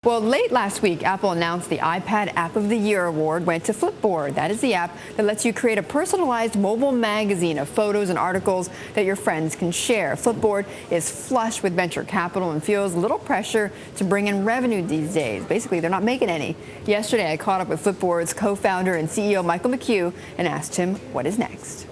Well, late last week, Apple announced the iPad App of the Year award went to Flipboard. That is the app that lets you create a personalized mobile magazine of photos and articles that your friends can share. Flipboard is flush with venture capital and feels little pressure to bring in revenue these days. Basically, they're not making any. Yesterday, I caught up with Flipboard's co-founder and CEO, Michael McCue, and asked him what is next.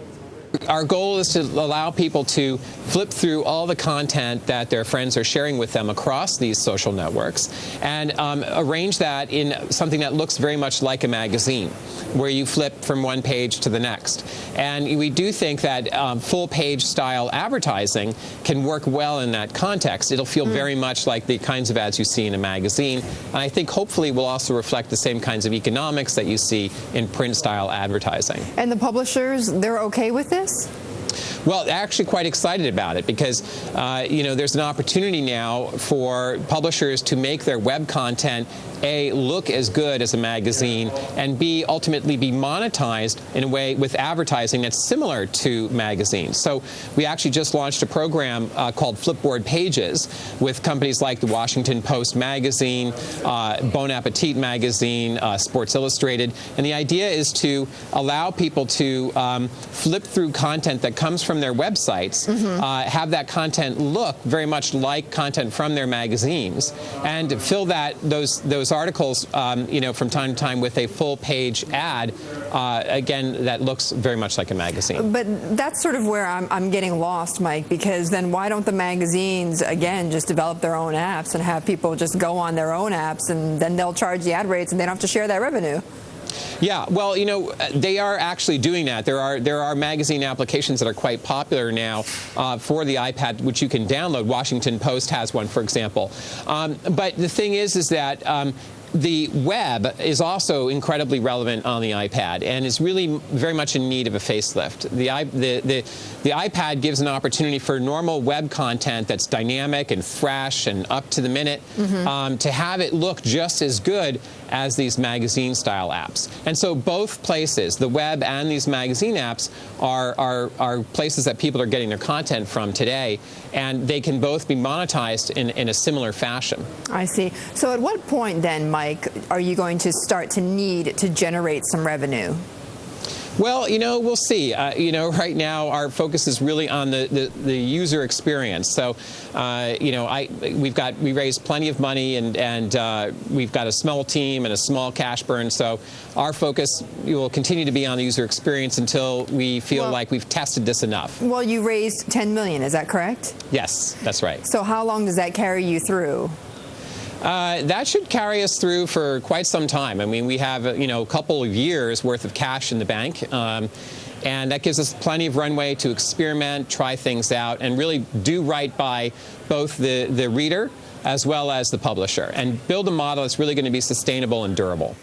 Our goal is to allow people to flip through all the content that their friends are sharing with them across these social networks and arrange that in something that looks very much like a magazine, where you flip from one page to the next. And we do think that full-page style advertising can work well in that context. It'll feel very much like the kinds of ads you see in a magazine. And I think hopefully will also reflect the same kinds of economics that you see in print-style advertising. And the publishers, they're okay with this? Well, they're actually quite excited about it because, there's an opportunity now for publishers to make their web content, A, look as good as a magazine, and B, ultimately be monetized in a way with advertising that's similar to magazines. So we actually just launched a program called Flipboard Pages with companies like the Washington Post magazine, Bon Appetit magazine, Sports Illustrated. And the idea is to allow people to flip through content that comes from their websites, have that content look very much like content from their magazines, and fill those articles, from time to time with a full-page ad, again, that looks very much like a magazine. But that's sort of where I'm getting lost, Mike, because then why don't the magazines, again, just develop their own apps and have people just go on their own apps, and then they'll charge the ad rates and they don't have to share that revenue? Yeah, well, they are actually doing that. There are magazine applications that are quite popular now for the iPad, which you can download. Washington Post has one, for example. But the thing is that the web is also incredibly relevant on the iPad and is really very much in need of a facelift. The iPad gives an opportunity for normal web content that's dynamic and fresh and up to the minute to have it look just as good as these magazine-style apps. And so both places, the web and these magazine apps, are places that people are getting their content from today, and they can both be monetized in a similar fashion. I see. So at what point then, Mike, are you going to start to need to generate some revenue? Well, we'll see. Right now our focus is really on the user experience. So, we raised plenty of money and we've got a small team and a small cash burn. So our focus will continue to be on the user experience until we feel like we've tested this enough. Well, you raised $10 million, is that correct? Yes, that's right. So how long does that carry you through? That should carry us through for quite some time. I mean, we have, a couple of years worth of cash in the bank, and that gives us plenty of runway to experiment, try things out, and really do right by both the reader as well as the publisher, and build a model that's really going to be sustainable and durable.